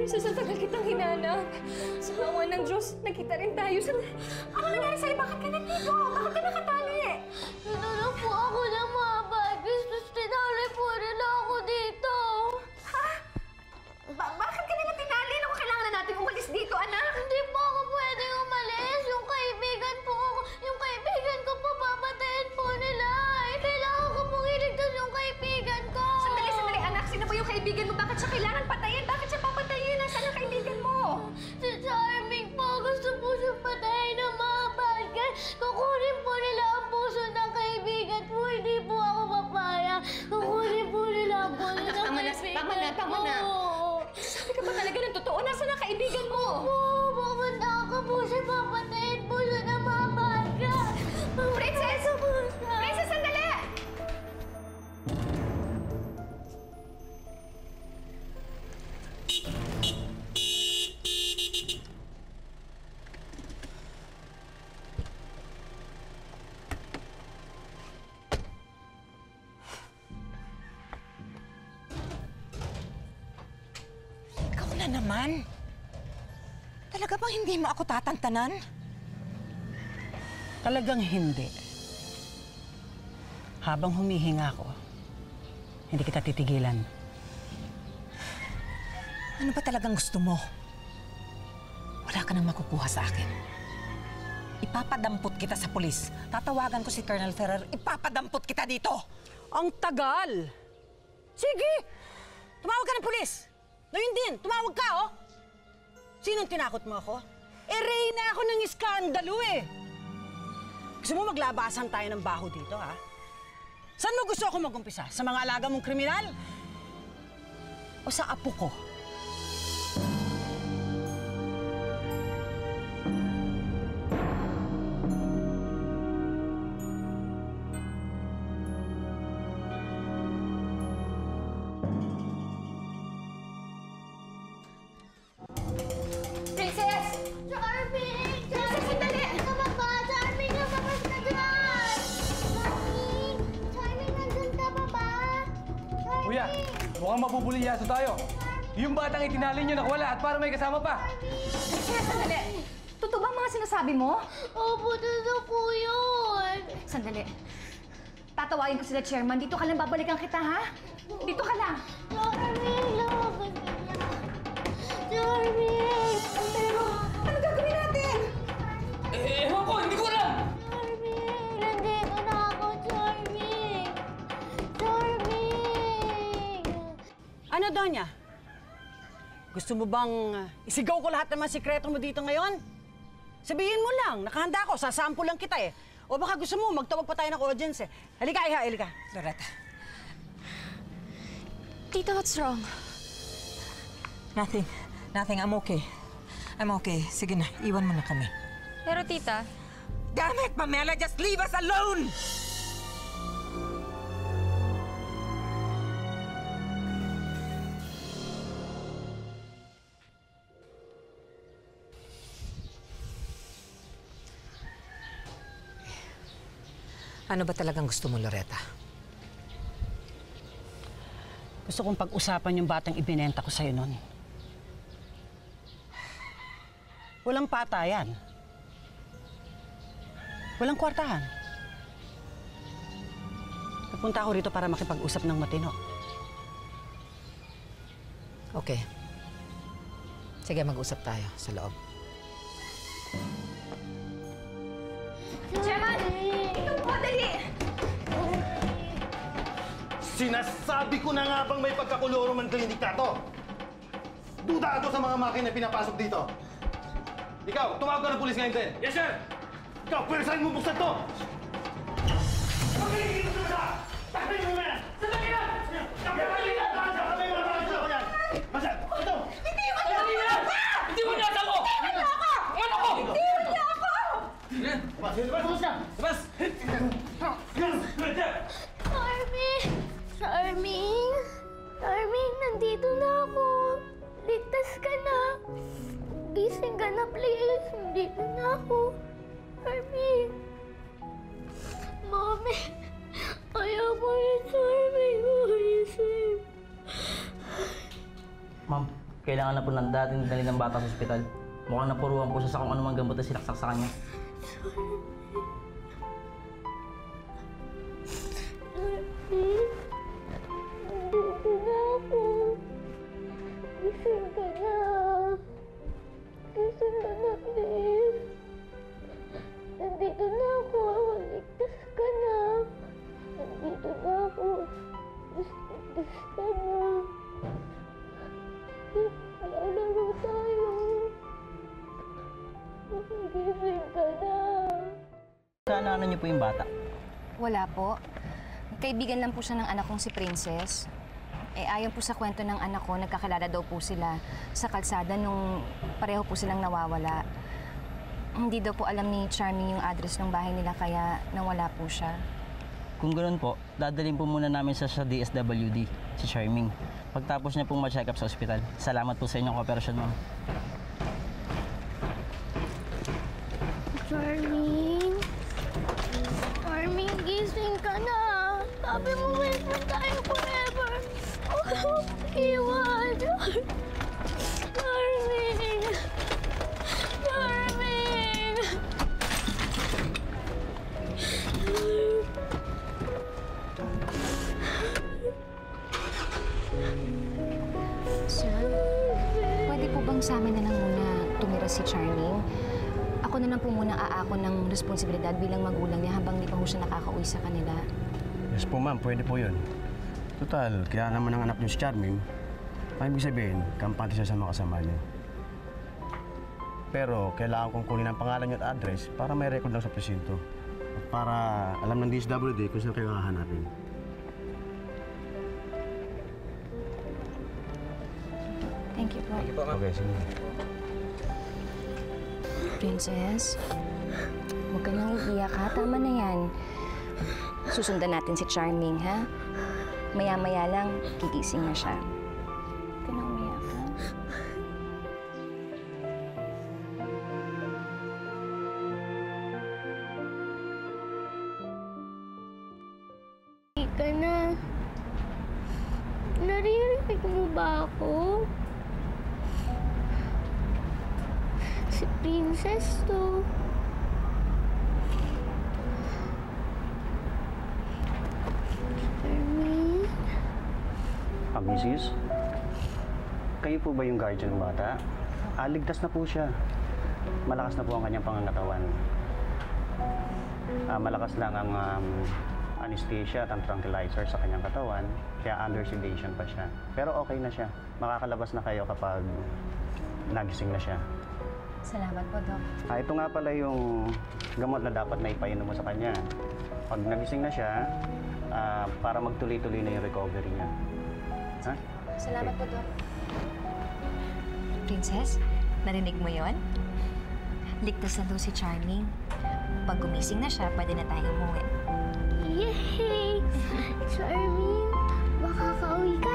Princess, ang tagal kitang hinanap. Sa awa ng Diyos, nakita rin tayo. Ano nangyari sa'yo? Bakit ka nandito? Bakit ka nakatali? Hinanap po ako ng mga bagis, tapos tinali po nila ako dito. Ha? Bakit ka nila tinali? Naku, kailangan na natin umalis dito, anak. Hindi po ako pwedeng umalis. Yung kaibigan ko po, papatayin po nila. Kailangan ko pong iligtas yung kaibigan ko. Sandali, anak. Sino ba yung kaibigan mo? Bakit siya kailangan patayin? Bakit siya papatayin? Nasaan ang kaibigan mo? Si Charming po, gusto po siyang patayin ng mga bagay. Kukunin po nila ang puso ng kaibigan po. Hindi po ako papayag. Kukunin po nila ang puso ng kaibigan ko. Tama na. Sabi ka ba talaga ng totoo? Nasaan ang kaibigan mo? Pupunta ako po siya. Papatayin po siya ng mga bagay. Princess! Princess, sandali! Ikaw na naman? Talaga bang hindi mo ako tatantanan? Talagang hindi. Habang humihinga ako, hindi kita titigilan. Ano ba talagang gusto mo? Wala ka nang makukuha sa akin. Ipapadampot kita sa pulis. Tatawagan ko si Colonel Ferrer. Ipapadampot kita dito! Ang tagal! Sige! Tumawag ka ng pulis! Ngayon din, tumawag ka, oh! Sinong tinakot mo ako? Reyna ako ng iskandalo, eh! Gusto mo maglabasan tayo ng baho dito, ha? Saan mo gusto ako mag-umpisa? Sa mga alaga mong kriminal? O sa apo ko? Princess! Charming! Charming! Kababa! Charming! Lumabas ka dyan! Charming! Nandun ka pa ba? Charming! Kuya, mukhang mabubulyaso tayo. Yung batang itinali niyo nawala at parang may kasama pa. Princess, sandali! Totoo ba ang mga sinasabi mo? Opo, totoo po yun! Sandali. Tatawagin ko sila, Chairman. Dito ka lang, babalikan kita, ha? Dito ka lang. Charming! Lumabas ka dyan! Charming! Pero, ano gagawin natin? Ewan ko, hindi ko alam! Charming! Nandito na ako, Charming! Charming! Ano, Donya? Gusto mo bang isigaw ko lahat ng mga sikreto mo dito ngayon? Sabihin mo lang, nakahanda ako, sasample lang kita eh. O baka gusto mo, magtawag pa tayo ng audience eh. Halika, Iha, halika. Loretta. Tita, what's wrong? Nothing. Nothing. I'm okay. I'm okay. Sige na, iwan mo na kami. Pero, Tita, Damn it, Pamela! Just leave us alone! Ano ba talagang gusto mo, Loretta? Gusto kong pag-usapan yung batang ibinenta ko sa'yo noon. Walang patayan. Walang kwartahan. Nagpunta ako rito para makipag-usap ng matino. Okay. Sige, mag-usap tayo sa loob. Chairman! Ito po, dali! Sinasabi ko na nga bang may pagkakuloroman klinik na to? Dudado sa mga makina na pinapasok dito. Ikaw, tumawag ka ng pulis ngayon din. Yes, sir! Ikaw, pwersahin mo buksan to! Pagkaligin mo sa! Takpin mo na! Sandali lang! Pagkaligin mo sa! Kami mga mga ko yan! Masal! Ito! Hindi mo niya ako! Ano ako? Ano ako? Hindi mo niya ako! Labas! Labas ka! Labas! Charming! Charming! Charming, nandito na ako. Ligtas ka na. Gising ka na, please. Nandito na ako. Charming! Mami, ayaw mo yun, Charming. kailangan na po ng dating dali ng bata sa ospital. Mukhang napuruhan po siya sa kung anumang gamot na sinaksak sa kanya. Nandito na ako. Gising ka na. Gising ka na, please. Nandito na ako. Ligtas ka na. Nandito na ako. Ligtas ka na. Lalaro tayo. Gising ka na. Kaano niyo po yung bata? Wala po. Kaibigan lang po siya ng anak kong si Princess. Ayon po sa kwento ng anak ko, nagkakilala daw po sila sa kalsada nung pareho po silang nawawala. Hindi daw po alam ni Charming yung address ng bahay nila kaya nawala po siya. Kung ganoon po, dadalhin po muna namin sa DSWD, si Charming. Pagtapos niya pong ma-check up sa ospital. Salamat po sa inyong kooperasyon, ma'am. Charming? Charming, gising ka na. Sabi mo, wait mo tayo forever. Huwag ka mag-iwan. Charming! Charming! Sir, pwede po bang sa amin na lang muna tumira si Charming? Ako na lang po muna aako ng responsibilidad bilang magulang niya habang di pa po siya nakakauwi sa kanila. Yes po ma'am, pwede po yun. Total, kaya naman ang anak niyo si Charming, ang ibig sabihin, kampante siya sa mga kasama niyo. Pero kailangan kong kunin ang pangalan niyo at address para may record lang sa presinto. At para alam ng DSWD kung saan kayo hahanapin. Thank you po. Okay, sige. Princess, huwag ka nang iiyak ha. Tama na yan. Susundan natin si Charming, ha? Maya-maya lang, gigising na siya. Huwag ka nang umiyak, ha? Hindi ka na. Naririnig mo ba ako? Si Princess to. Charming? Mrs., kayo po ba yung guardian ng bata? Ligtas na po siya. Malakas na po ang kanyang pangangatawan. Malakas lang ang anesthesia at ang tranquilizer sa kanyang katawan, kaya under sedation pa siya. Pero okay na siya. Makakalabas na kayo kapag nagising na siya. Salamat po, Doc. Ito nga pala yung gamot na dapat na ipainom mo sa kanya. Pag nagising na siya, para magtuloy-tuloy na yung recovery niya. Ha? Salamat po, Doc. Princess, narinig mo yon? Ligtas na daw si Charming. Pag gumising na siya, pwede na tayong umuwi. Yay! Charming, makakauwi ka